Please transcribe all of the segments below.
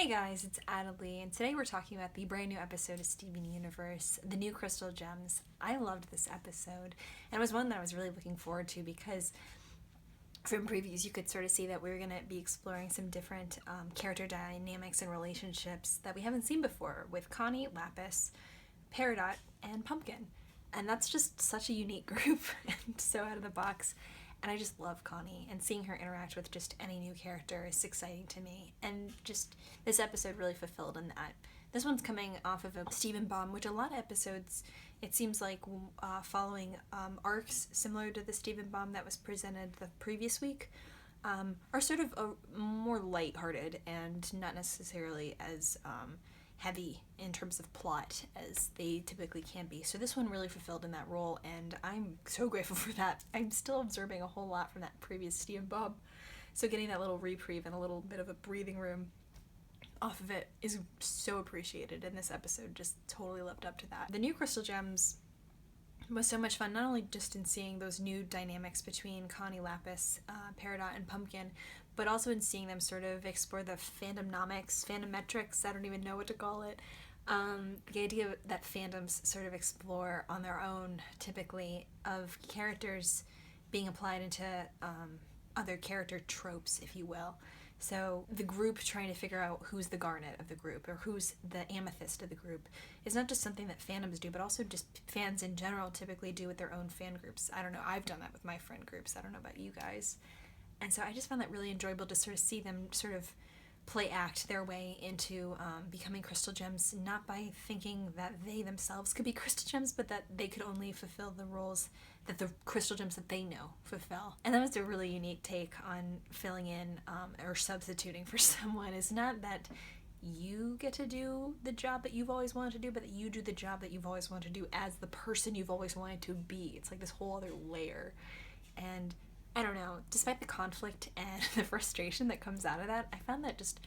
Hey guys, it's Adelie, and today we're talking about the brand new episode of Steven Universe, The New Crystal Gems. I loved this episode, and it was one that I was really looking forward to because from previews you could sort of see that we were going to be exploring some different character dynamics and relationships that we haven't seen before with Connie, Lapis, Peridot, and Pumpkin. And that's just such a unique group and so out of the box. And I just love Connie, and seeing her interact with just any new character is exciting to me. And just this episode really fulfilled in that. This one's coming off of a Steven bomb, which a lot of episodes, it seems like, following arcs similar to the Steven bomb that was presented the previous week, are sort of more lighthearted and not necessarily as heavy in terms of plot as they typically can be. So this one really fulfilled in that role, and I'm so grateful for that. I'm still absorbing a whole lot from that previous Steven bomb, so getting that little reprieve and a little bit of a breathing room off of it is so appreciated, and this episode just totally lived up to that. The new Crystal Gems was so much fun, not only just in seeing those new dynamics between Connie, Lapis, Peridot, and Pumpkin, but also in seeing them sort of explore the fandometrics, I don't even know what to call it. The idea that fandoms sort of explore on their own, typically, of characters being applied into other character tropes, if you will. So the group trying to figure out who's the Garnet of the group or who's the Amethyst of the group is not just something that fandoms do, but also just fans in general typically do with their own fan groups. I don't know, I've done that with my friend groups. I don't know about you guys. And so I just found that really enjoyable to sort of see them sort of play act their way into becoming Crystal Gems, not by thinking that they themselves could be Crystal Gems, but that they could only fulfill the roles that the Crystal Gems that they know fulfill. And that was a really unique take on filling in or substituting for someone. Is not that you get to do the job that you've always wanted to do, but that you do the job that you've always wanted to do as the person you've always wanted to be. It's like this whole other layer. And I don't know, despite the conflict and the frustration that comes out of that, I found that just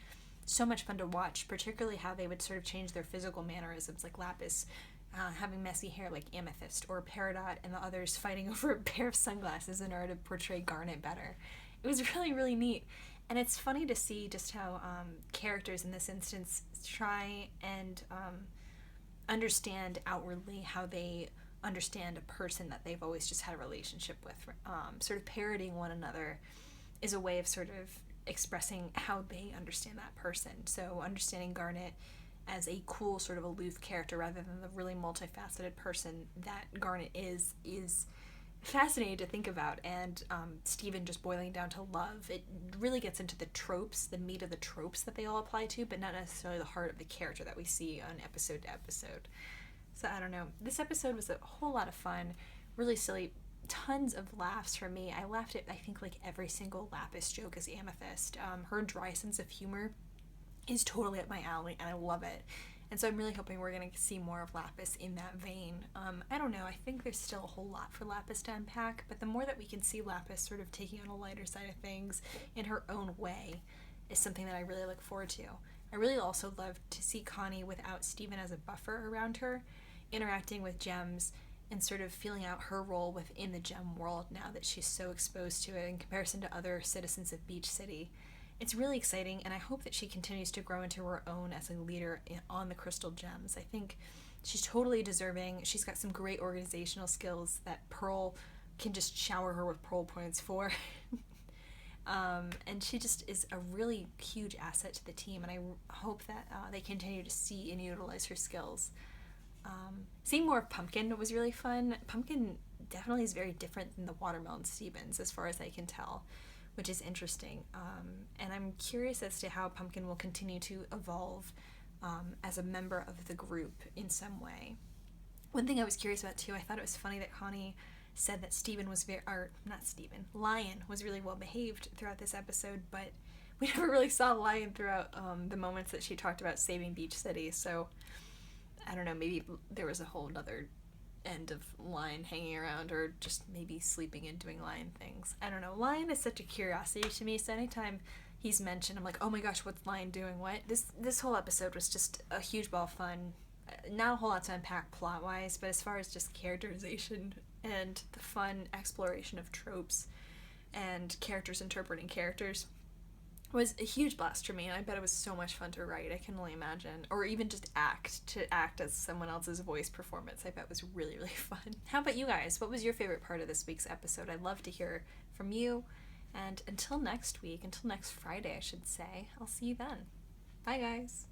so much fun to watch, particularly how they would sort of change their physical mannerisms, like Lapis having messy hair like Amethyst, or Peridot and the others fighting over a pair of sunglasses in order to portray Garnet better. It was really, really neat. And it's funny to see just how characters in this instance try and understand outwardly how they understand a person that they've always just had a relationship with. Sort of parodying one another is a way of sort of expressing how they understand that person. So understanding Garnet as a cool sort of aloof character rather than the really multifaceted person that Garnet is fascinating to think about. And Steven just boiling down to love, it really gets into the tropes, the meat of the tropes that they all apply to, but not necessarily the heart of the character that we see on episode to episode. So I don't know. This episode was a whole lot of fun, really silly, tons of laughs for me. I laughed at, I think, like every single Lapis joke as Amethyst. Her dry sense of humor is totally up my alley, and I love it. And so I'm really hoping we're going to see more of Lapis in that vein. I don't know. I think there's still a whole lot for Lapis to unpack, but the more that we can see Lapis sort of taking on a lighter side of things in her own way is something that I really look forward to. I really also love to see Connie without Steven as a buffer around her, interacting with gems and sort of feeling out her role within the gem world now that she's so exposed to it in comparison to other citizens of Beach City. It's really exciting, and I hope that she continues to grow into her own as a leader on the Crystal Gems. I think she's totally deserving. She's got some great organizational skills that Pearl can just shower her with Pearl points for. And she just is a really huge asset to the team, and I hope that they continue to see and utilize her skills. Seeing more of Pumpkin was really fun. Pumpkin definitely is very different than the Watermelon Stevens, as far as I can tell, which is interesting. And I'm curious as to how Pumpkin will continue to evolve as a member of the group in some way. One thing I was curious about too, I thought it was funny that Connie said that Lion was really well behaved throughout this episode, but we never really saw Lion throughout the moments that she talked about saving Beach City, so I don't know, maybe there was a whole other end of Lion hanging around, or just maybe sleeping and doing Lion things. I don't know. Lion is such a curiosity to me, so anytime he's mentioned, I'm like, oh my gosh, what's Lion doing? What? This whole episode was just a huge ball of fun. Not a whole lot to unpack plot-wise, but as far as just characterization and the fun exploration of tropes and characters interpreting characters, was a huge blast for me, and I bet it was so much fun to write. I can only imagine. Or even just to act as someone else's voice performance, I bet was really, really fun. How about you guys? What was your favorite part of this week's episode? I'd love to hear from you. And until next week, until next Friday, I should say, I'll see you then. Bye, guys.